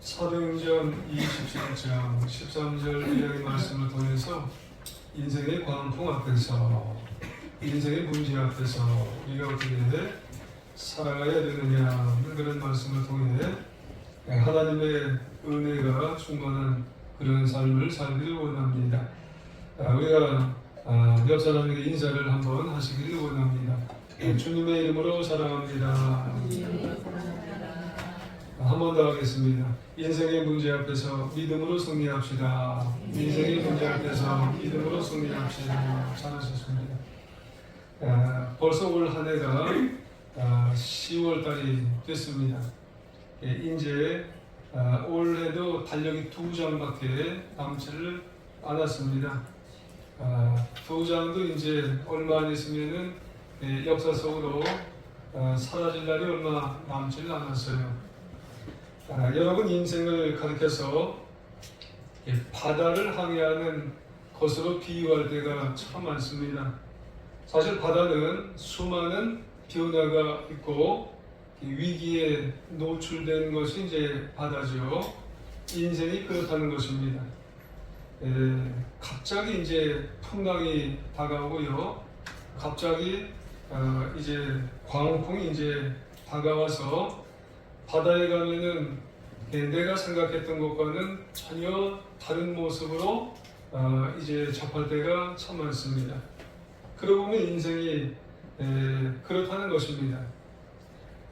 사도행전 27장 13절 이하의 말씀을 통해서 인생의 광풍 앞에서, 인생의 문제 앞에서 우리가 어떻게 살아가야 되느냐, 그런 말씀을 통해 하나님의 은혜가 충만한 그런 삶을 살기를 원합니다. 우리가 옆 사람에게 인사를 한번 하시기를 원합니다. 주님의 이름으로 사랑합니다. 한 번 더 하겠습니다. 인생의 문제 앞에서 믿음으로 승리합시다. 인생의 문제 앞에서 믿음으로 승리합시다. 잘하셨습니다. 벌써 올 한 해가 10월 달이 됐습니다. 이제 올해도 달력이 2장밖에 남지를 않았습니다. 2장도 이제 얼마 안 있으면은 역사 속으로 사라질 날이 얼마 남지를 않았어요. 여러분, 인생을 가리켜서 바다를 항해하는 것으로 비유할 때가 참 많습니다. 사실 바다는 수많은 변화가 있고 위기에 노출된 것이 이제 바다죠. 인생이 그렇다는 것입니다. 갑자기 이제 풍랑이 다가오고요. 갑자기 이제 광풍이 이제 다가와서 바다에 가면은 내가 생각했던 것과는 전혀 다른 모습으로 이제 접할 때가 참 많습니다. 그러고 보면 인생이 그렇다는 것입니다.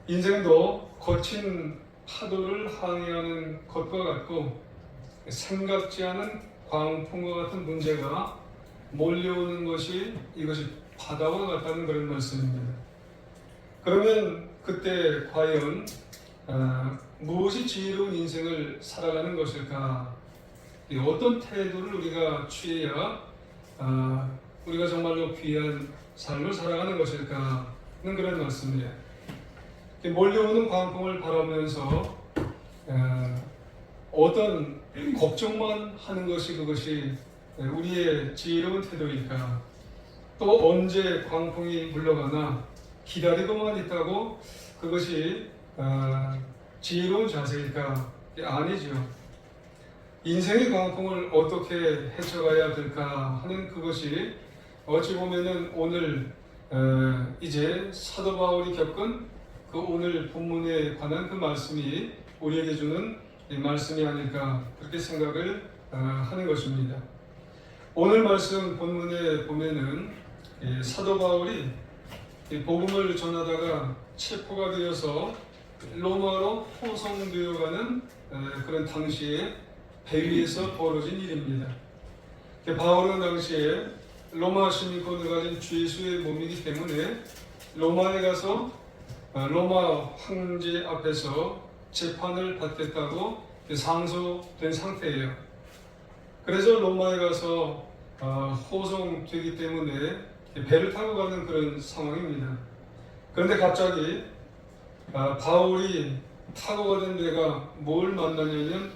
인생도 거친 파도를 항해하는 것과 같고 생각지 않은 광풍과 같은 문제가 몰려오는 것이 이것이 바다와 같다는 그런 말씀입니다. 그러면 그때 과연 무엇이 지혜로운 인생을 살아가는 것일까? 어떤 태도를 우리가 취해야 우리가 정말로 귀한 삶을 살아가는 것일까? 는 그런 말씀입니다. 몰려오는 광풍을 바라보면서 어떤 걱정만 하는 것이 그것이 우리의 지혜로운 태도일까? 또 언제 광풍이 물러가나 기다리고만 있다고 그것이 지혜로운 자세일까? 아니죠. 인생의 광풍을 어떻게 헤쳐가야 될까 하는 그것이 어찌 보면은 오늘 이제 사도 바울이 겪은 그 오늘 본문에 관한 그 말씀이 우리에게 주는 말씀이 아닐까, 그렇게 생각을 하는 것입니다. 오늘 말씀 본문에 보면은 사도 바울이 복음을 전하다가 체포가 되어서 로마로 포송되어가는 그런 당시에 배 위에서 벌어진 일입니다. 바울은 당시에 로마 시민권을 가진 죄수의 몸이기 때문에 로마에 가서 로마 황제 앞에서 재판을 받겠다고 상소된 상태예요. 그래서 로마에 가서 호송되기 때문에 배를 타고 가는 그런 상황입니다. 그런데 갑자기 바울이 타고 가던 데가 뭘 만나냐면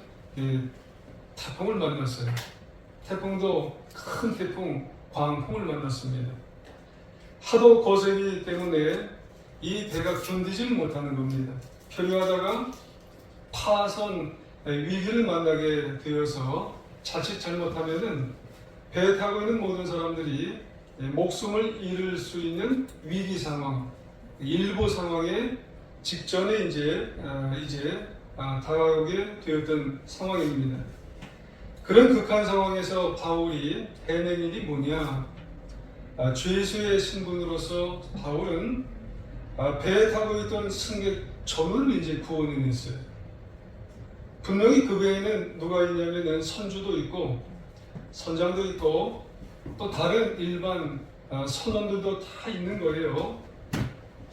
태풍을 만났어요. 태풍도 큰 태풍, 광풍을 만났습니다. 하도 거세기 때문에 이 배가 견디질 못하는 겁니다.漂流하다가 파선 위기를 만나게 되어서 자칫 잘못하면은 배에 타고 있는 모든 사람들이 목숨을 잃을 수 있는 위기 상황, 일보 상황에 직전에 이제 다가오게 되었던 상황입니다. 그런 극한 상황에서 바울이 해낸 일이 뭐냐? 죄수의 신분으로서 바울은 배에 타고 있던 승객 전원을 이제 구원했어요. 분명히 그 배에는 누가 있냐면은 선주도 있고 선장도 있고 또 다른 일반 선원들도 다 있는 거예요.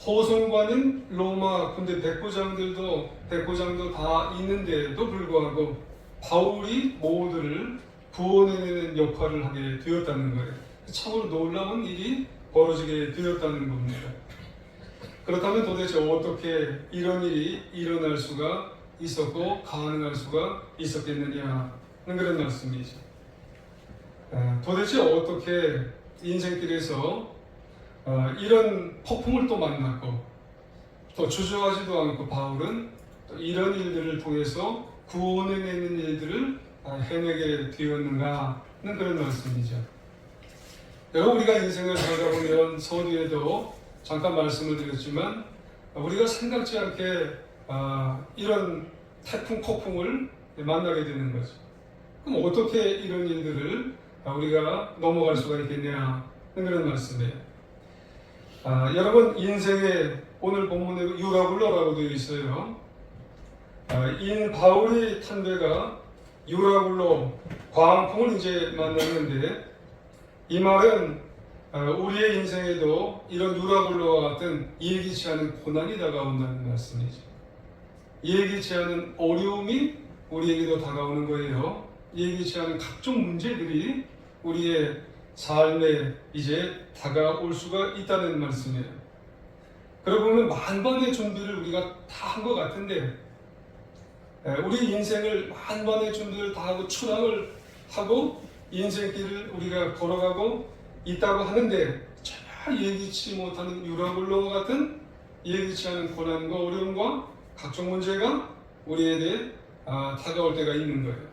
호송관인 로마 군대 백부장도 다 있는데도 불구하고 바울이 모두를 구원해내는 역할을 하게 되었다는 거예요. 참으로 놀라운 일이 벌어지게 되었다는 겁니다. 그렇다면 도대체 어떻게 이런 일이 일어날 수가 있었고 가능할 수가 있었겠느냐는 그런 말씀이죠. 도대체 어떻게 인생길에서 이런 폭풍을 또 만났고 또 주저하지도 않고 바울은 또 이런 일들을 통해서 구원에 있는 일들을 해내게 되었는가는 그런 말씀이죠. 여러분, 우리가 인생을 살다 보면 서두에도 잠깐 말씀을 드렸지만 우리가 생각지 않게 이런 태풍, 폭풍을 만나게 되는 거죠. 그럼 어떻게 이런 일들을 우리가 넘어갈 수가 있겠냐는 그런 말씀이에요. 여러분, 인생에 오늘 본문에 유라굴로라고 되어 있어요. 인 바울이 탄 데가 유라굴로 광풍을 이제 만났는데, 이 말은 우리의 인생에도 이런 유라굴로와 같은 예기치 않은 고난이 다가온다는 말씀이죠. 예기치 않은 어려움이 우리에게도 다가오는 거예요. 예기치 않은 각종 문제들이 우리의 삶에 이제 다가올 수가 있다는 말씀이에요. 그러고 보면 만반의 준비를 우리가 다 한 것 같은데, 우리 인생을 만반의 준비를 다 하고 출항을 하고 인생길을 우리가 걸어가고 있다고 하는데, 전혀 예기치 못하는 유라굴로와 같은 예기치 않은 고난과 어려움과 각종 문제가 우리에게 다가올 때가 있는 거예요.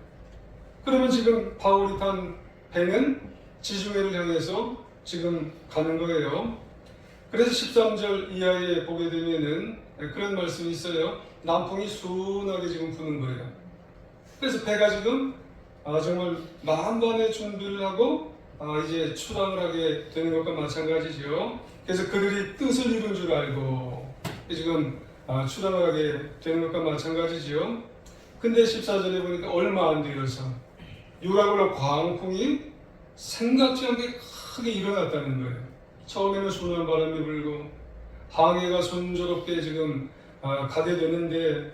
그러면 지금 바울이 탄 배는 지중해를 향해서 지금 가는 거예요. 그래서 13절 이하에 보게 되면은 그런 말씀이 있어요. 남풍이 순하게 지금 부는 거예요. 그래서 배가 지금 정말 만반의 준비를 하고 이제 출항을 하게 되는 것과 마찬가지죠. 그래서 그들이 뜻을 이룬 줄 알고 지금 출항을 하게 되는 것과 마찬가지죠. 근데 14절에 보니까 얼마 안 되어서 유라굴로 광풍이 생각지 않게 크게 일어났다는 거예요. 처음에는 순한 바람이 불고 항해가 순조롭게 지금 가게 되는데,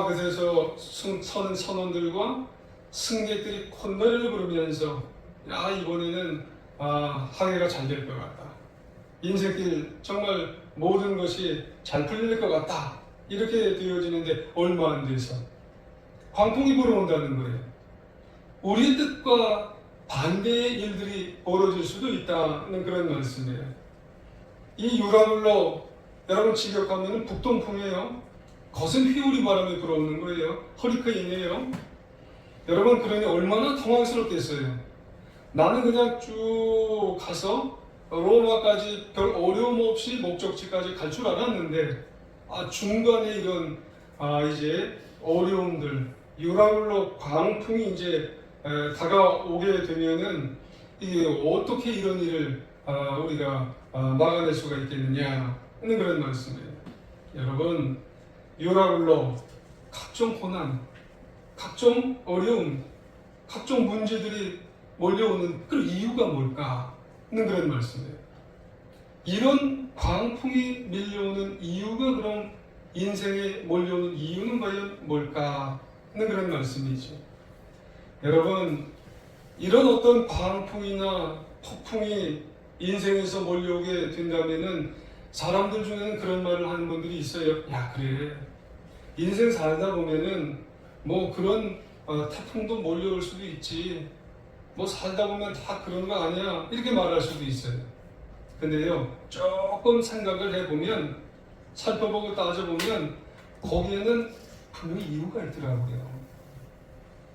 그래서 서는 선원들과 승객들이 콧노래를 부르면서 이번에는 항해가 잘 될 것 같다. 인생길 정말 모든 것이 잘 풀릴 것 같다. 이렇게 되어지는데 얼마 안 돼서 광풍이 불어온다는 거예요. 우리의 뜻과 반대의 일들이 벌어질 수도 있다는 그런 말씀이에요. 이 유라굴로 여러분 직역하면 북동풍이에요. 거센 휘오리 바람이 불어오는 거예요. 허리케인이에요. 여러분, 그러니 얼마나 당황스럽겠어요. 나는 그냥 쭉 가서 로마까지 별 어려움 없이 목적지까지 갈 줄 알았는데 중간에 이런 이제 어려움들, 유라굴로 광풍이 이제 다가오게 되면은 이게 어떻게 이런 일을 우리가 막아낼 수가 있겠느냐 하는 그런 말씀이에요. 여러분, 유라굴로 각종 고난, 각종 어려움, 각종 문제들이 몰려오는 그 이유가 뭘까 하는 그런 말씀이에요. 이런 광풍이 밀려오는 이유가, 그럼 인생에 몰려오는 이유는 과연 뭘까 하는 그런 말씀이죠. 여러분, 이런 어떤 광풍이나 폭풍이 인생에서 몰려오게 된다면은 사람들 중에는 그런 말을 하는 분들이 있어요. 그래, 인생 살다 보면은 뭐 그런 태풍도 몰려올 수도 있지, 뭐 살다 보면 다 그런 거 아니야, 이렇게 말할 수도 있어요. 근데요, 조금 생각을 해보면, 살펴보고 따져보면 거기에는 분명히 이유가 있더라고요.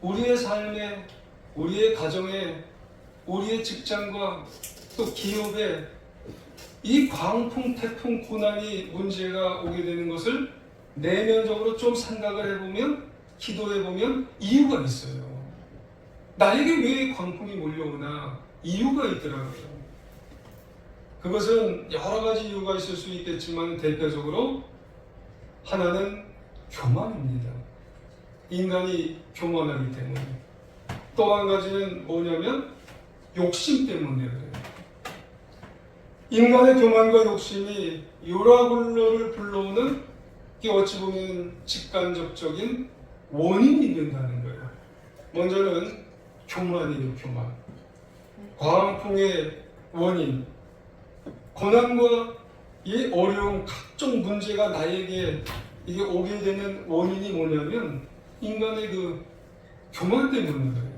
우리의 삶에, 우리의 가정에, 우리의 직장과 또 기업에 이 광풍, 태풍, 고난이 문제가 오게 되는 것을 내면적으로 좀 생각을 해보면, 기도해보면 이유가 있어요. 나에게 왜 광풍이 몰려오나 이유가 있더라고요. 그것은 여러 가지 이유가 있을 수 있겠지만 대표적으로 하나는 교만입니다. 인간이 교만하기 때문에. 또 한 가지는 뭐냐면 욕심 때문에 그래요. 인간의 교만과 욕심이 유라굴로를 불러오는 게 어찌 보면 직간접적인 원인이 된다는 거예요. 먼저는 교만이에요, 교만. 광풍의 원인, 고난과 이 어려운 각종 문제가 나에게 이게 오게 되는 원인이 뭐냐면 인간의 그 교만 때문인 거예요.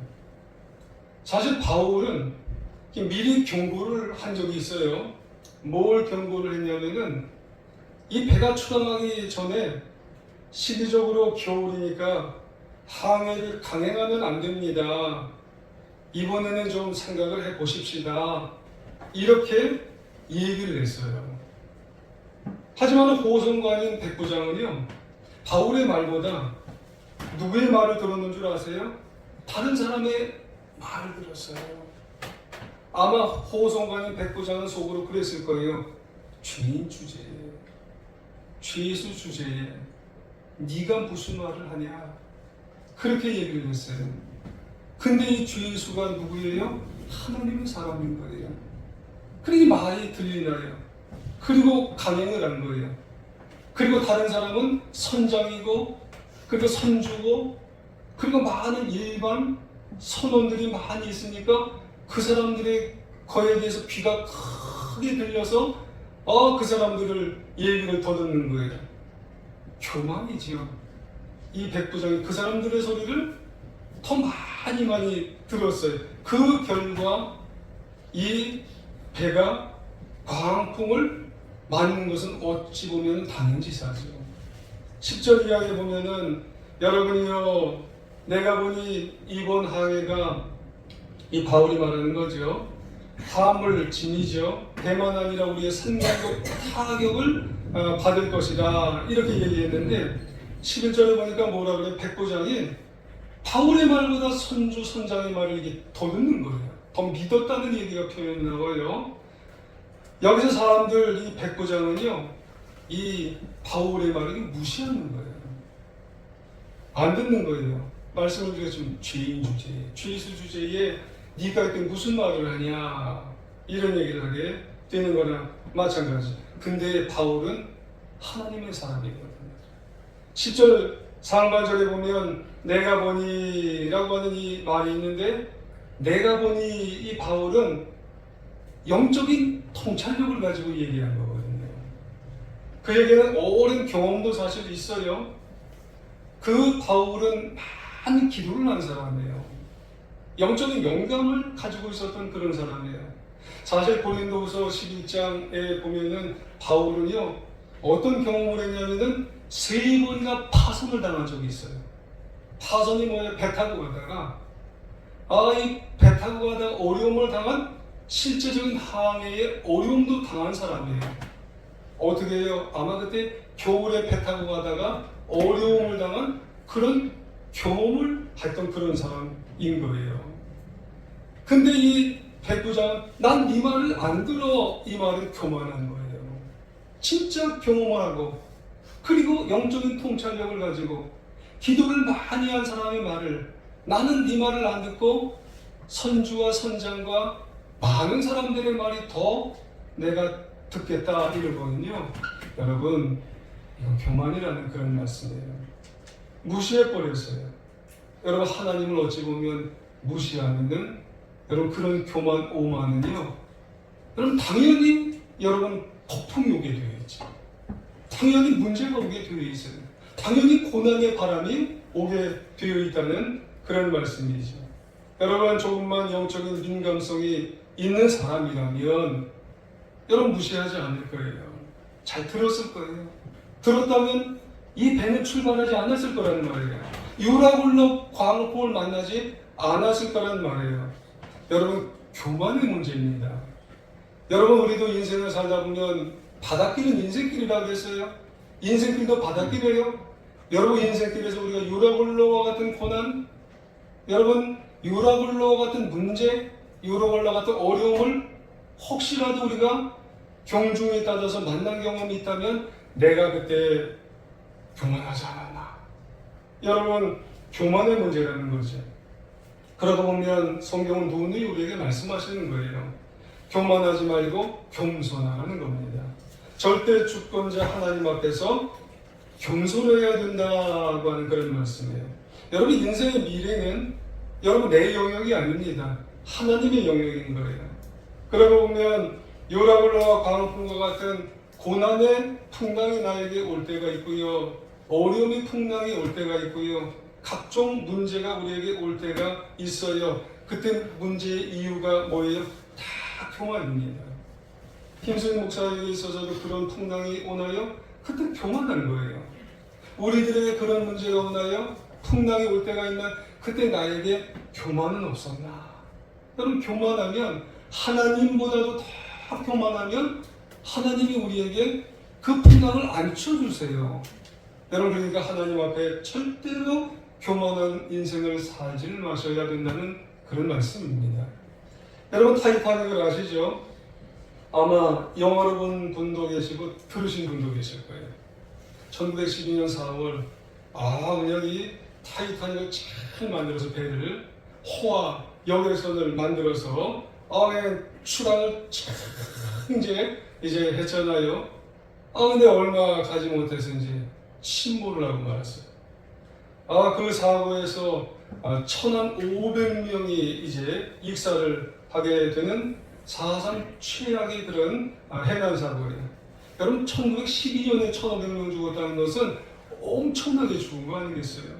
사실 바울은 미리 경고를 한 적이 있어요. 뭘 경고를 했냐면은 이 배가 출항하기 전에 시기적으로 겨울이니까 항해를 강행하면 안 됩니다. 이번에는 좀 생각을 해 보십시다. 이렇게 얘기를 했어요. 하지만 호송관인 백부장은요, 바울의 말보다 누구의 말을 들었는 줄 아세요? 다른 사람의 말을 들었어요. 아마 호송관인 백부장은 속으로 그랬을 거예요. 죄인 주제에, 죄수 주제에 네가 무슨 말을 하냐, 그렇게 얘기를 했어요. 근데 이 죄수가 누구예요? 하나님의 사람인 거예요. 그러니 말이 들리나요? 그리고 강행을 한 거예요. 그리고 다른 사람은 선장이고, 그리고 선주고, 그리고 많은 일반 선원들이 많이 있으니까 그 사람들의 거에 대해서 귀가 크게 들려서 그 사람들을 얘기를 더 듣는 거예요. 교만이지요. 이 백부장이 그 사람들의 소리를 더 많이 들었어요. 그 결과 이 배가 광풍을 맞는 것은 어찌 보면 당연지사죠. 10절 이하에 보면은 여러분이요, 내가 보니 이번 항해가, 이 바울이 말하는 거죠, 화물 진이죠, 대만 아니라 우리의 생명적 타격을 받을 것이다, 이렇게 얘기했는데 11절에 보니까 뭐라 그래요? 백부장이 바울의 말보다 선주 선장의 말을 이게 더 듣는 거예요. 더 믿었다는 얘기가 표현 나와요. 여기서 사람들, 이 백부장은요, 이 바울의 말을 무시하는 거예요. 안 듣는 거예요. 말씀을 드렸지만 죄인 주제에, 죄수 주제에 네가 이렇게 무슨 말을 하냐, 이런 얘기를 하게 되는 거나 마찬가지. 근데 바울은 하나님의 사람이거든요. 10절 상반절에 보면 내가 보니 라고 하는 이 말이 있는데, 내가 보니, 이 바울은 영적인 통찰력을 가지고 얘기한 거거든요. 그에게는 오랜 경험도 사실 있어요. 그 바울은 많은 기도를 한 사람이에요. 영적인 영감을 가지고 있었던 그런 사람이에요. 사실 고린도후서 11장에 보면은 바울은요, 어떤 경험을 했냐면은 3번이나 파선을 당한 적이 있어요. 파선이 뭐예요? 배 타고 가다가 이 배 타고 가다가 어려움을 당한, 실제적인 항해에 어려움도 당한 사람이에요. 어떻게 해요? 아마 그때 겨울에 배 타고 가다가 어려움을 당한 그런 경험을 했던 그런 사람인 거예요. 근데 이 백부장은 난 네 말을 안 들어, 이 말은 교만한 거예요. 진짜 경험을 하고, 그리고 영적인 통찰력을 가지고 기도를 많이 한 사람의 말을, 나는 네 말을 안 듣고 선주와 선장과 많은 사람들의 말이 더 내가 듣겠다, 이러거든요. 여러분, 이건 교만이라는 그런 말씀이에요. 무시해버렸어요. 여러분, 하나님을 어찌 보면 무시하는, 여러분, 그런 교만, 오만은요, 여러분, 당연히 여러분 폭풍이 오게 되어 있죠. 당연히 문제가 오게 되어 있어요. 당연히 고난의 바람이 오게 되어 있다는 그런 말씀이죠. 여러분, 조금만 영적인 민감성이 있는 사람이라면 여러분 무시하지 않을 거예요. 잘 들었을 거예요. 들었다면 이 배는 출발하지 않았을 거라는 말이에요. 유라굴로 광풍을 만나지 않았을 거라는 말이에요. 여러분, 교만의 문제입니다. 여러분, 우리도 인생을 살다 보면 바닷길은 인생길이라고 했어요. 인생길도 바닷길이에요. 여러분, 인생길에서 우리가 유라굴로와 같은 고난, 여러분, 유라굴로와 같은 문제, 유라굴로와 같은 어려움을 혹시라도 우리가 경중에 따라서 만난 경험이 있다면 내가 그때 교만하지 않았나? 여러분, 교만의 문제라는 거죠. 그러다 보면 성경은 누누이 우리에게 말씀하시는 거예요. 교만하지 말고 겸손하라는 겁니다. 절대 주권자 하나님 앞에서 겸손해야 된다고 하는 그런 말씀이에요. 여러분, 인생의 미래는 여러분 내 영역이 아닙니다. 하나님의 영역인 거예요. 그러고 보면 유라굴로와 광풍과 같은 고난의 풍랑이 나에게 올 때가 있고요, 어려움의 풍랑이 올 때가 있고요, 각종 문제가 우리에게 올 때가 있어요. 그때 문제의 이유가 뭐예요? 다 교만입니다. 김수인 목사에게 있어서도 그런 풍랑이 오나요? 그때 교만한 거예요. 우리들에게 그런 문제가 오나요? 풍랑이 올 때가 있나? 그때 나에게 교만은 없었나? 여러분, 교만하면, 하나님보다도 더 교만하면 하나님이 우리에게 그 풍랑을 안 쳐주세요. 여러분, 그러니까 하나님 앞에 절대로 교만한 인생을 살지를 마셔야 된다는 그런 말씀입니다. 여러분, 타이타닉을 아시죠? 아마 영화로 본 분도 계시고 들으신 분도 계실 거예요. 1912년 4월 그냥 이 타이타닉을 잘 만들어서 배를 호와 역외선을 만들어서 그냥 출항을 쫙 이제 했잖아요. 근데 얼마 가지 못해서 이제 침몰을 하고 말았어요. 그 사고에서 1,500명이 이제 익사를 하게 되는 사상 최악의 그런 해난 사고예요. 여러분, 1912년에 1,500명 죽었다는 것은 엄청나게 죽은 거 아니겠어요?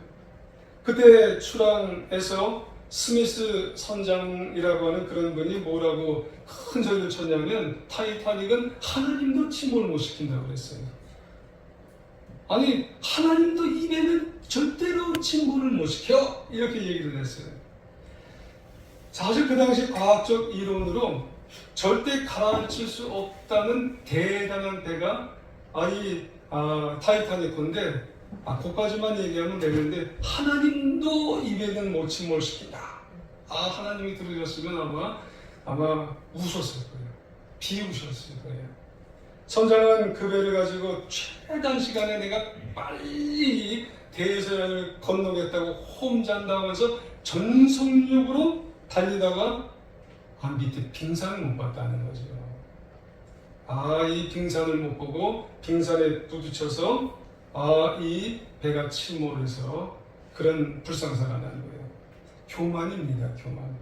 그때 출항에서 스미스 선장이라고 하는 그런 분이 뭐라고 큰 소리를 쳤냐면, 타이타닉은 하나님도 침몰 못 시킨다고 그랬어요. 아니, 하나님도 입에는 절대로 침몰을 못 시켜, 이렇게 얘기를 했어요. 사실 그 당시 과학적 이론으로 절대 가라앉힐 수 없다는 대단한 배가 타이타닉 건데, 그까지만 얘기하면 되는데, 하나님도 입에는 못 침몰시킨다. 하나님이 들으셨으면 아마 우셨을 거예요. 비우셨을 거예요. 선장은 그 배를 가지고 최단 시간에 내가 빨리 대서양을 건너겠다고 홈잔다면서 전속력으로 달리다가 밑에 빙산을 못 봤다는 거죠. 이 빙산을 못 보고 빙산에 부딪혀서 이 배가 침몰해서 그런 불상사가 난 거예요. 교만입니다, 교만.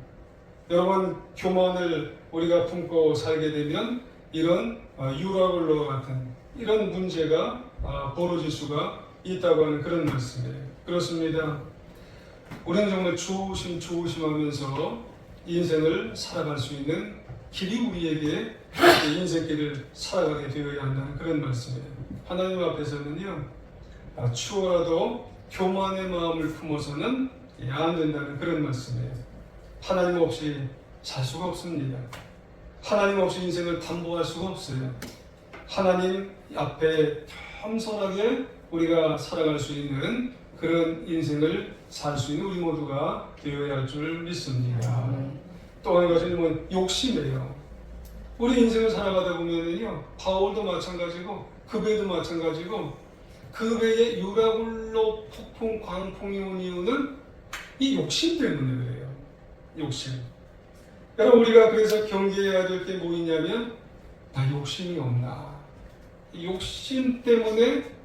여러분, 교만을 우리가 품고 살게 되면 이런 유라굴로 같은 이런 문제가 벌어질 수가 있다고 하는 그런 말씀이에요. 그렇습니다. 우리는 정말 조심하면서 인생을 살아갈 수 있는 길이 우리에게 인생길을 살아가게 되어야 한다는 그런 말씀이에요. 하나님 앞에서는요, 추워라도 교만의 마음을 품어서는 안 된다는 그런 말씀이에요. 하나님 없이 살 수가 없습니다. 하나님 없이 인생을 담보할 수가 없어요. 하나님 앞에 겸손하게 우리가 살아갈 수 있는 그런 인생을 살 수 있는 우리 모두가 되어야 할 줄 믿습니다. 또 한 가지는 욕심이에요. 우리 인생을 살아가다 보면은요, 바울도 마찬가지고 그 배도 마찬가지고, 그 배에 유라굴로 폭풍 광풍이 온 이유는 이 욕심 때문에 그래요. 욕심. 여러분, 우리가 그래서 경계해야 될 게 뭐 있냐면, 나 욕심이 없나? 욕심 때문에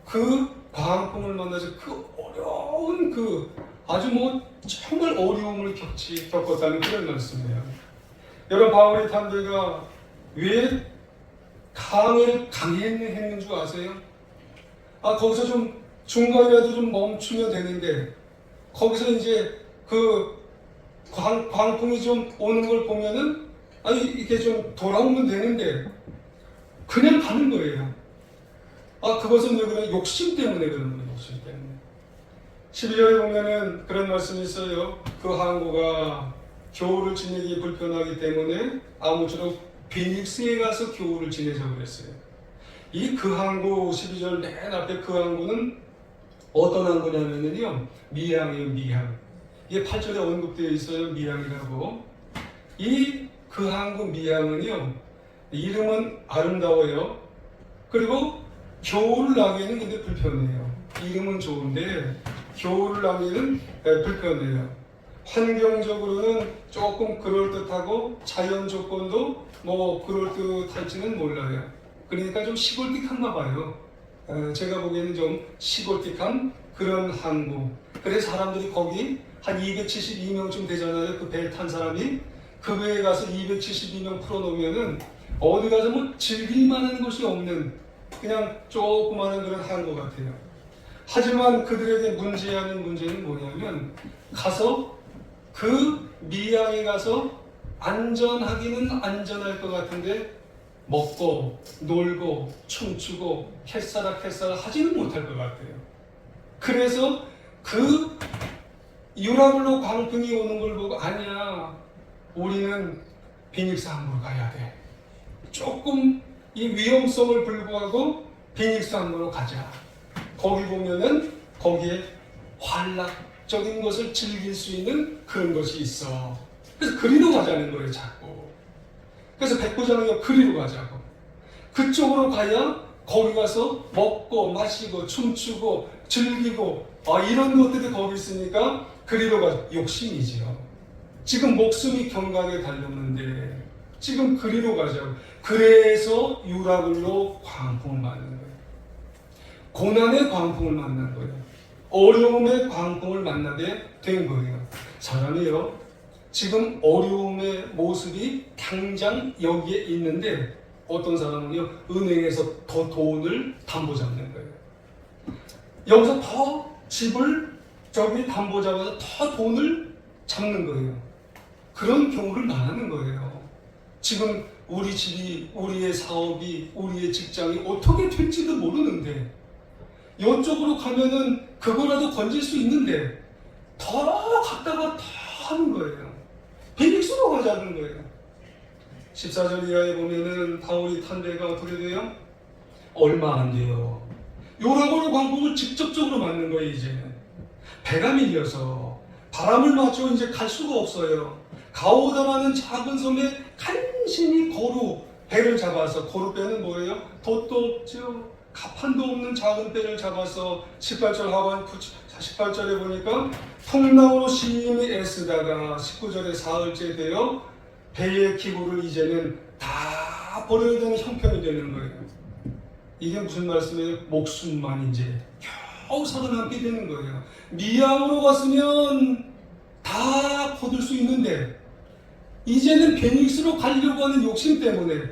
그 광풍을 만나서 그 어려운 아주 정말 어려움을 겪었다는 그런 말씀이에요. 여러분, 바울의 탄대가 왜 강행했는 줄 아세요? 거기서 좀 중간이라도 좀 멈추면 되는데, 거기서 이제 그 광풍이 좀 오는 걸 보면은 이게 좀 돌아오면 되는데 그냥 가는 거예요. 그것은 왜 그래? 욕심 때문에 그러는 거예요. 욕심 때문에. 12절에 보면은 그런 말씀이 있어요. 그 항구가 겨울을 지내기 불편하기 때문에 아무쪼록 비닉스에 가서 겨울을 지내자고 그랬어요. 이 그 항구, 12절 맨 앞에 그 항구는 어떤 항구냐면요, 미항이에요. 미항. 이게 8절에 언급되어 있어요. 미항이라고. 이 그 항구 미항은요, 이름은 아름다워요. 그리고 겨울을 나기에는 근데 불편해요. 이름은 좋은데 겨울을 나기에는 불편해요. 환경적으로는 조금 그럴듯하고 자연 조건도 그럴듯할지는 몰라요. 그러니까 좀 시골틱한가 봐요. 제가 보기에는 좀 시골틱한 그런 항구. 그래서 사람들이 거기 한 272명쯤 되잖아요. 그 배에 탄 사람이. 그 배에 가서 272명 풀어놓으면은 어디 가서 즐길만한 곳이 없는 그냥 조그마한 그런 항구 같아요. 하지만 그들에게 문제하는 문제는 뭐냐면, 가서 그 미항에 가서 안전하기는 안전할 것 같은데 먹고 놀고 춤추고 캐싸라 하지는 못할 것 같아요. 그래서 그 유라굴로 광풍이 오는 걸 보고 아니야, 우리는 비닉스함으로 가야 돼. 조금 이 위험성을 불구하고 비닉스함으로 가자. 거기 보면은 거기에 환락적인 것을 즐길 수 있는 그런 것이 있어. 그래서 그리로 가자는 거예요, 자꾸. 그래서 백부장이 그리로 가자고. 그쪽으로 가야 거기 가서 먹고 마시고 춤추고 즐기고 이런 것들이 거기 있으니까 그리로 가. 욕심이지요. 지금 목숨이 경각에 달렸는데 지금 그리로 가자고. 그래서 유라굴로 광풍을 맞는 거예요. 고난의 광풍을 만난 거예요. 어려움의 광풍을 만나게 된 거예요. 사람이요, 지금 어려움의 모습이 당장 여기에 있는데 어떤 사람은요, 은행에서 더 돈을 담보 잡는 거예요. 여기서 더 집을 저기 담보 잡아서 더 돈을 잡는 거예요. 그런 경우를 말하는 거예요. 지금 우리 집이, 우리의 사업이, 우리의 직장이 어떻게 될지도 모르는데 이쪽으로 가면은 그거라도 건질 수 있는데 더 갔다가 더 하는 거예요. 비닉스로 가자는 거예요. 14절 이하에 보면은 바울이 탄 배가 어떻게 돼요? 얼마 안 돼요. 요라고로 광풍을 직접적으로 맞는 거예요. 이제는 배가 밀려서 바람을 맞춰 이제 갈 수가 없어요. 가오다라는 작은 섬에 간신히 거루 배를 잡아서, 거루배는 뭐예요? 돛도 없죠. 가판도 없는 작은 배를 잡아서 18절 하반 18절에 보니까 풍랑으로 심히 애쓰다가 19절에 사흘째 되어 배의 기구를 이제는 다 버려야 되는 형편이 되는 거예요. 이게 무슨 말씀이에요? 목숨만 이제 겨우 살아남게 되는 거예요. 미양으로 갔으면 다 거둘 수 있는데 이제는 베닉스로 가려고 하는 욕심 때문에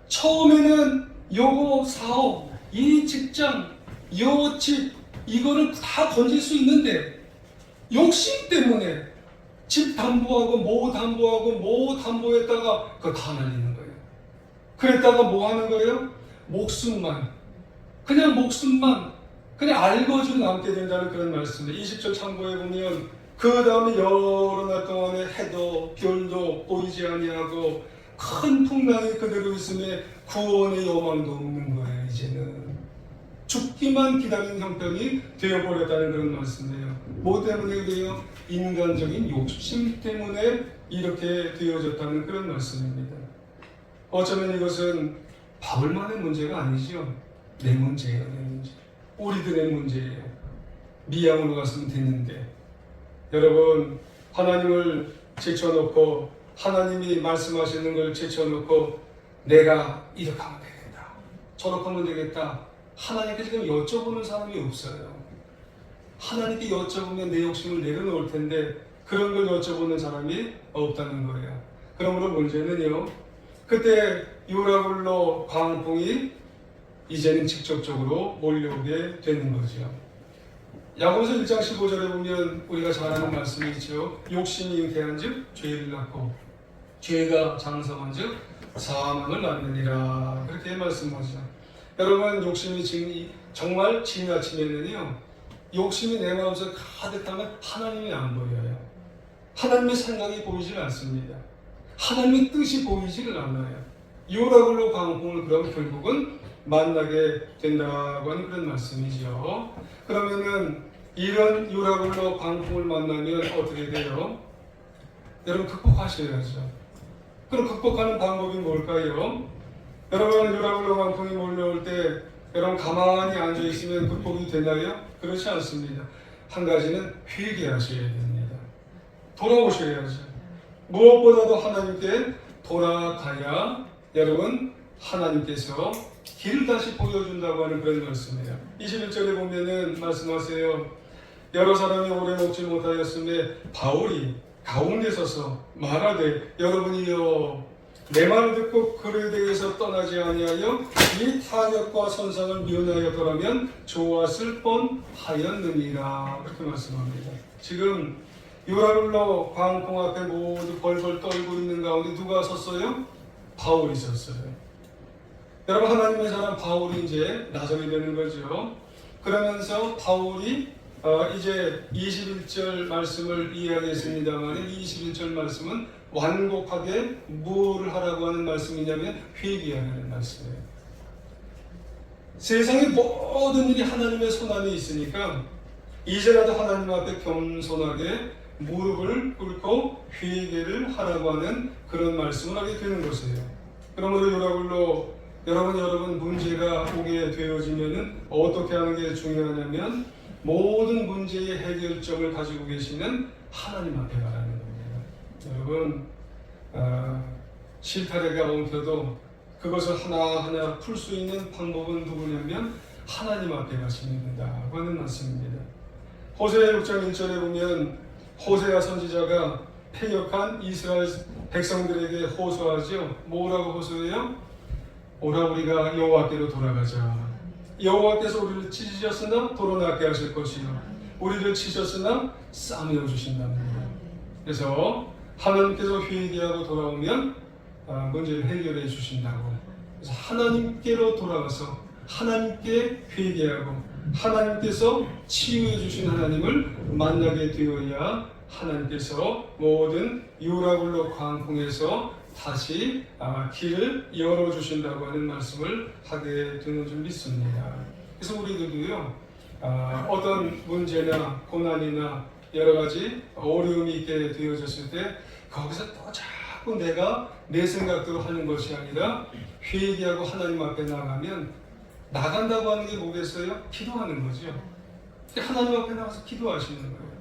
처음에는 요거 사업, 이 직장, 요 집 이거를 다 건질 수 있는데 욕심 때문에 집 담보하고 뭐 담보하고 뭐 담보했다가 그거 다 날리는 거예요. 그랬다가 뭐 하는 거예요? 목숨만 그냥 알거지로 남게 된다는 그런 말씀이에요. 20절 참고해 보면 그 다음에 여러 날 동안에 해도 별도 보이지 아니하고 큰 풍랑이 그대로 있음에 구원의 여망도 없는 거예요. 이제는 죽기만 기다리는 형편이 되어버렸다는 그런 말씀이에요. 뭐 때문에 그래요? 인간적인 욕심 때문에 이렇게 되어졌다는 그런 말씀입니다. 어쩌면 이것은 바울만의 문제가 아니죠. 내 문제예요. 내 문제. 우리들의 문제예요. 미양으로 갔으면 됐는데 여러분, 하나님을 제쳐놓고 하나님이 말씀하시는 걸 제쳐놓고 내가 이렇게 하면 되겠다, 저렇게 하면 되겠다, 하나님께 지금 여쭤보는 사람이 없어요. 하나님께 여쭤보면 내 욕심을 내려놓을 텐데 그런 걸 여쭤보는 사람이 없다는 거예요. 그러므로 문제는요, 그때 유라굴로 광풍이 이제는 직접적으로 몰려오게 되는 거죠. 야고보서 1장 15절에 보면 우리가 잘 아는 말씀이 있죠. 욕심이 잉태한 즉 죄를 낳고 죄가 장성한 즉 사망을 낳느니라. 그렇게 말씀하죠. 여러분, 욕심이 정말 지나치면은요, 욕심이 내 마음속에 가득하면 하나님이 안 보여요. 하나님의 생각이 보이질 않습니다. 하나님의 뜻이 보이지를 않아요. 유라굴로 광풍을 그럼 결국은 만나게 된다고 하는 그런 말씀이죠. 그러면은 이런 유라굴로 광풍을 만나면 어떻게 돼요? 여러분, 극복하셔야죠. 그럼 극복하는 방법이 뭘까요? 여러분, 유라굴로 광풍이 몰려올 때 여러분 가만히 앉아 있으면 극복이 되나요? 그렇지 않습니다. 한 가지는 회개하셔야 됩니다. 돌아오셔야죠. 무엇보다도 하나님께 돌아가야 여러분 하나님께서 길을 다시 보여준다고 하는 그런 말씀이에요. 21절에 보면은 말씀하세요. 여러 사람이 오래 먹지 못하였음에 바울이 가운데 서서 말하되 여러분이여 내 말을 듣고 그에 대해서 떠나지 아니하여 이 탄역과 선상을 면하였더라면 좋았을 뻔하였느니라. 그렇게 말씀합니다. 지금 유라굴로 광풍 앞에 모두 벌벌 떨고 있는 가운데 누가 섰어요? 바울이 섰어요. 여러분, 하나님의 사람 바울이 이제 나서게 되는 거죠. 그러면서 바울이 이제 21절 말씀을 이해하겠습니다만, 21절 말씀은 완곡하게 무엇을 하라고 하는 말씀이냐면 회개하라는 말씀이에요. 세상의 모든 일이 하나님의 손안에 있으니까 이제라도 하나님 앞에 겸손하게 무릎을 꿇고 회개를 하라고 하는 그런 말씀을 하게 되는 것이에요. 그러므로 여러분 문제가 오게 되어지면은 어떻게 하는 게 중요하냐면 모든 문제의 해결점을 가지고 계시는 하나님 앞에 가라는 겁니다. 여러분, 실타래가 엉켜도 그것을 하나하나 풀 수 있는 방법은 누구냐면 하나님 앞에 가시면 된다고 하는 말씀입니다. 호세아 6장 1절에 보면 호세아 선지자가 패역한 이스라엘 백성들에게 호소하죠. 뭐라고 호소해요? 오라 우리가 여호와께로 돌아가자. 여호와께서 우리를 찢으셨으나 도로나게 하실 것이요 우리를 치셨으나 싸매어 주신답니다. 그래서 하나님께서 회개하고 돌아오면 문제를 해결해 주신다고. 그래서 하나님께로 돌아가서 하나님께 회개하고 하나님께서 치유해 주신 하나님을 만나게 되어야 하나님께서 모든 유라굴로 광풍에서 다시 길을 열어주신다고 하는 말씀을 하게 되는 줄 믿습니다. 그래서 우리들도요, 어떤 문제나 고난이나 여러 가지 어려움이 있게 되어졌을 때 거기서 또 자꾸 내가 내 생각대로 하는 것이 아니라 회개하고 하나님 앞에 나가면, 나간다고 하는 게 뭐겠어요? 기도하는 거죠. 하나님 앞에 나가서 기도하시는 거예요.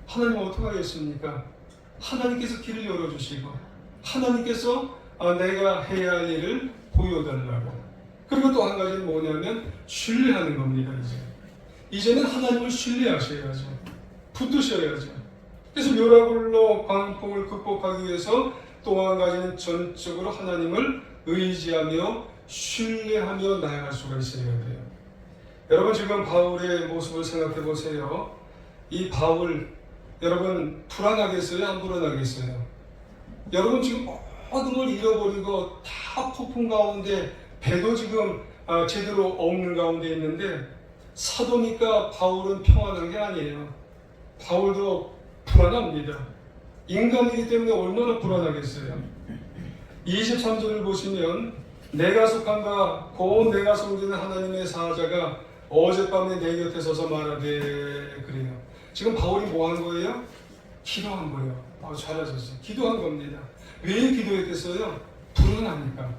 하나님 어떻게 하겠습니까? 하나님께서 길을 열어주시고 하나님께서 내가 해야 할 일을 보여달라고. 그리고 또 한 가지는 뭐냐면 신뢰하는 겁니다. 이제는 하나님을 신뢰하셔야죠. 붙드셔야죠. 그래서 묘라굴로 광풍을 극복하기 위해서 또 한 가지는 전적으로 하나님을 의지하며 신뢰하며 나아갈 수가 있어야 돼요. 여러분, 지금 바울의 모습을 생각해 보세요. 이 바울, 여러분 불안하겠어요? 안 불안하겠어요? 여러분 지금 모든 걸 잃어버리고 다 폭풍 가운데 배도 지금 제대로 없는 가운데 있는데, 사도니까 바울은 평안한 게 아니에요. 바울도 불안합니다. 인간이기 때문에 얼마나 불안하겠어요. 23절을 보시면 내가 속한가 곧 내가 섬기는 하나님의 사자가 어젯밤에 내 곁에 서서 말하되, 그래요. 지금 바울이 뭐 한 거예요? 기도한 거예요. 잘하셨어요. 기도한 겁니다. 왜 기도했겠어요? 불안하니까.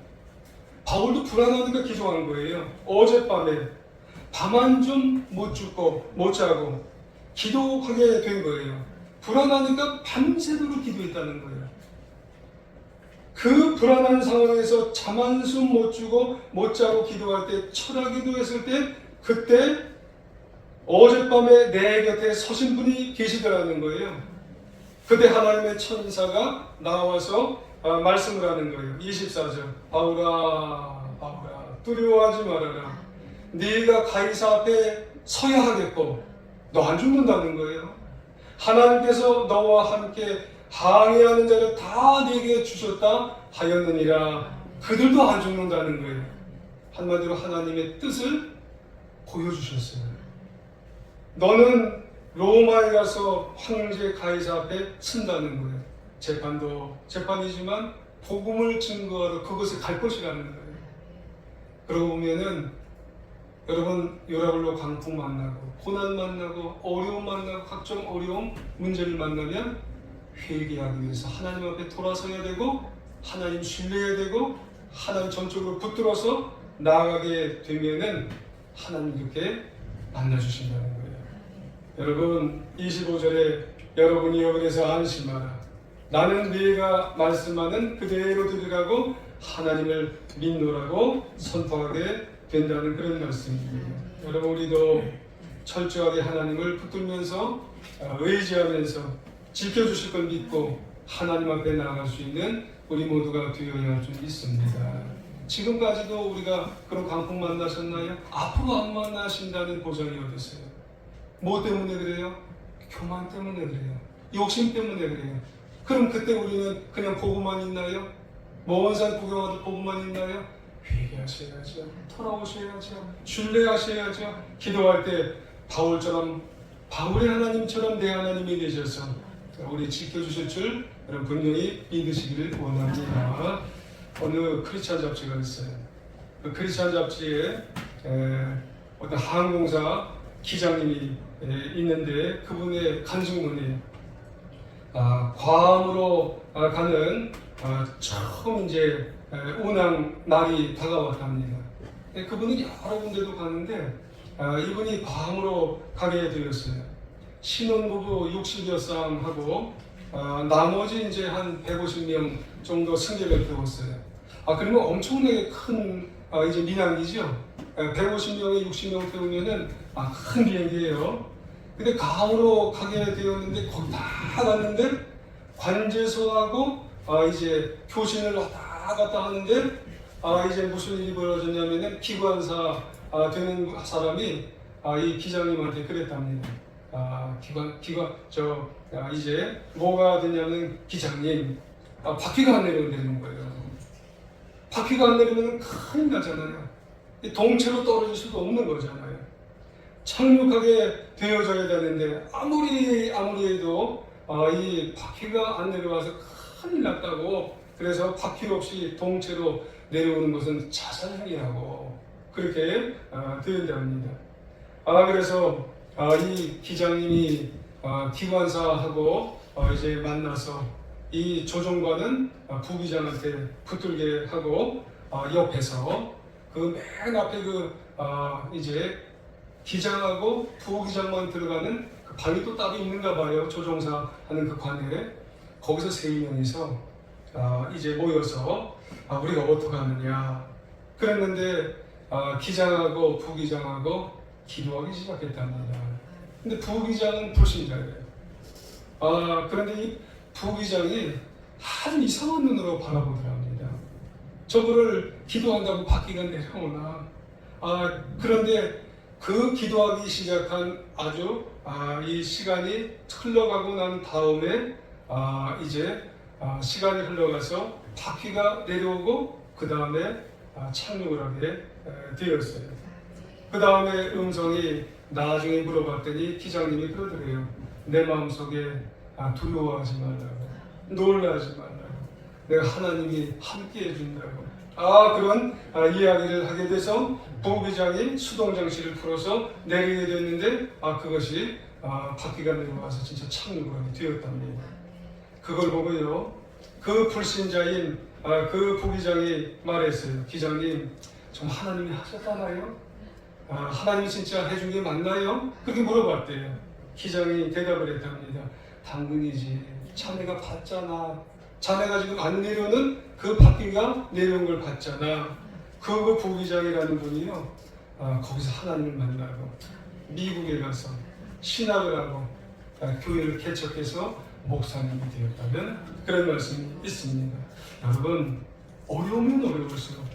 바울도 불안하니까 기도한 거예요. 어젯밤에 밤 좀 못 죽고 못 자고 기도하게 된 거예요. 불안하니까 밤새도록 기도했다는 거예요. 그 불안한 상황에서 잠 한숨 못 주고 못 자고 기도할 때, 철학 기도했을 때, 그때 어젯밤에 내 곁에 서신 분이 계시더라는 거예요. 그때 하나님의 천사가 나와서 말씀을 하는 거예요. 24절. 바울아 두려워하지 말아라. 네가 가이사 앞에 서야 하겠고 너 안 죽는다는 거예요. 하나님께서 너와 함께 항해하는 자를 다 네게 주셨다 하였느니라. 그들도 안 죽는다는 거예요. 한마디로 하나님의 뜻을 보여주셨어요. 너는 로마에 가서 황제 가이사 앞에 쓴다는 거예요. 재판이지만 복음을 증거하러 그것에 갈 것이라는 거예요. 그러고 보면은 여러분, 요라굴로 광풍 만나고 고난 만나고 어려움 만나고 각종 어려움 문제를 만나면 회개하기 위해서 하나님 앞에 돌아서야 되고 하나님 신뢰해야 되고 하나님 전적으로 붙들어서 나아가게 되면은 하나님 이렇게 만나주신다는 거예요. 여러분, 25절에 여러분이 여기서 안심하라. 나는 네가 말씀하는 그대로 들으라고 하나님을 믿노라고 선포하게 된다는 그런 말씀입니다. 여러분, 우리도 철저하게 하나님을 붙들면서 의지하면서 지켜주실 걸 믿고 하나님 앞에 나아갈 수 있는 우리 모두가 되어야 할 줄 믿습니다. 지금까지도 우리가 그런 광풍 만나셨나요? 앞으로 안 만나신다는 보장이 어디 있어요? 뭐 때문에 그래요? 교만 때문에 그래요. 욕심 때문에 그래요. 그럼 그때 우리는 그냥 보고만 있나요? 먼 산 구경하듯 보고만 있나요? 회개하셔야죠. 돌아오셔야죠. 신뢰하셔야죠. 기도할 때 바울처럼 바울의 하나님처럼 내 하나님이 되셔서 우리 지켜주실 줄 여러분 분명히 믿으시기를 원합니다. 어느 크리스찬 잡지가 있어요. 그 크리스찬 잡지에 어떤 항공사 기장님이 있는데 그분의 간증문이 괌으로 가는 처음 이제 운항 날이 다가왔답니다. 그분은 여러 군데도 갔는데 이분이 괌으로 가게 되었어요. 신혼부부 60여 쌍하고 나머지 이제 한 150명 정도 승객을 태웠어요. 그러면 엄청나게 큰 이제 민항이죠. 150명에 60명 태우면은 큰 비행기예요. 근데 괌으로 가게 되었는데 거기 다 갔는데 관제소하고 이제 교신을 왔다 갔다 하는데 이제 무슨 일이 벌어졌냐면은 기관사 되는 사람이 이 기장님한테 그랬답니다. 이제 뭐가 되냐면 기장님 바퀴가 안 내려오는 거예요. 바퀴가 안 내리면 큰일 나잖아요. 동체로 떨어질 수도 없는 거잖아요. 착륙하게 되어져야 되는데 아무리 해도 이 바퀴가 안 내려와서 큰일 났다고. 그래서 바퀴 없이 동체로 내려오는 것은 자살행위라고 그렇게 되었답니다. 그래서 이 기장님이 기관사하고 이제 만나서 이 조종관은 부기장한테 붙들게 하고 옆에서 그 맨 앞에 이제 기장하고 부기장만 들어가는 그 방이 또 따로 있는가 봐요. 조종사 하는 그 관에 거기서 세 명이서 이제 모여서 우리가 어떻게 하느냐 그랬는데 기장하고 부기장하고 기도하기 시작했답니다. 근데 부기장은 불신자예요. 그런데 이 부기장이 아주 이상한 눈으로 바라보더랍니다. 저거를 기도한다고 바퀴가 내려오나. 그런데 그 기도하기 시작한 아주 이 시간이 흘러가고 난 다음에 이제 시간이 흘러가서 바퀴가 내려오고 그 다음에 착륙을 하게 되었어요. 그 다음에 음성이 나중에 물어봤더니 기장님이 그러더래요. 내 마음속에 두려워하지 말라고, 놀라지 말라고, 내가 하나님이 함께 해준다고. 그런 이야기를 하게 돼서 부기장이 수동장치를 풀어서 내리게 됐는데 그것이 바퀴가 내려와서 진짜 착륙을 하게 되었답니다. 그걸 보고요, 그 불신자인 그 부기장이 말했어요. 기장님, 정말 하나님이 하셨다나요? 하나님이 진짜 해준 게 맞나요? 그렇게 물어봤대요. 기장이 대답을 했답니다. 당근이지. 자네가 봤잖아. 자네가 지금 안 내려오는 그 바퀴가 내려온 걸 봤잖아. 그 부기장이라는 분이요, 거기서 하나님을 만나고 미국에 가서 신학을 하고 교회를 개척해서 목사님이 되었다는 그런 말씀이 있습니다. 여러분, 어려우면 어려울수록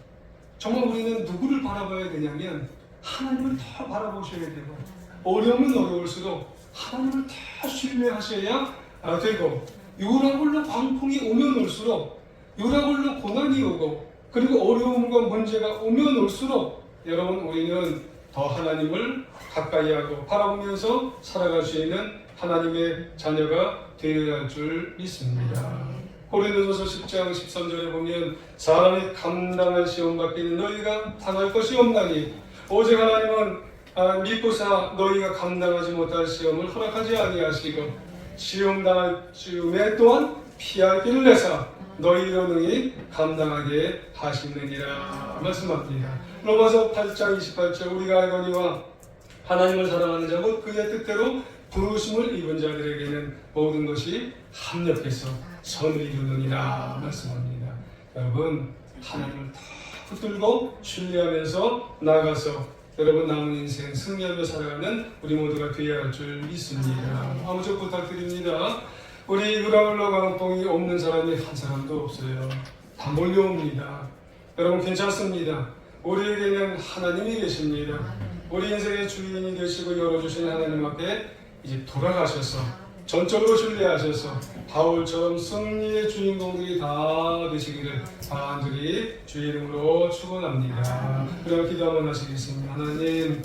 정말 우리는 누구를 바라봐야 되냐면 하나님을 더 바라보셔야 되고, 어려우면 어려울수록 하나님을 더 신뢰하셔야 되고, 유라굴로 광풍이 오면 올수록, 유라굴로 고난이 오고, 그리고 어려움과 문제가 오면 올수록 여러분 우리는 더 하나님을 가까이 하고 바라보면서 살아갈 수 있는 하나님의 자녀가 되어야 할 줄 믿습니다. 고린도전서 10장 13절에 보면 사람이 감당할 시험 받기는 너희가 당할 것이 없나니 오직 하나님은 믿고사 너희가 감당하지 못할 시험을 허락하지 아니하시고 시험 당할 즈음에 또한 피할 길을 내사 너희로 능히 감당하게 하시느니라 말씀합니다. 로마서 8장 28절 우리가 알거니와 하나님을 사랑하는 자 곧 그의 뜻대로 부르심을 입은 자들에게는 모든 것이 합력해서 선을 이루느니라 말씀합니다. 여러분, 하나님을 다 붙들고 신뢰하면서 나가서 여러분 남은 인생 승리하며 살아가는 우리 모두가 되어야 할 줄 믿습니다. 아무쪼록 부탁드립니다. 우리 유라굴로 광풍이 없는 사람이 한 사람도 없어요. 다 몰려옵니다. 여러분 괜찮습니다. 우리에게는 하나님이 계십니다. 우리 인생의 주인이 되시고 열어주신 하나님 앞에 이제 돌아가셔서 전적으로 신뢰하셔서 바울처럼 승리의 주인공들이 다 되시기를 간절히 주의 이름으로 축원합니다. 그럼 기도 한번 하시겠습니다. 하나님,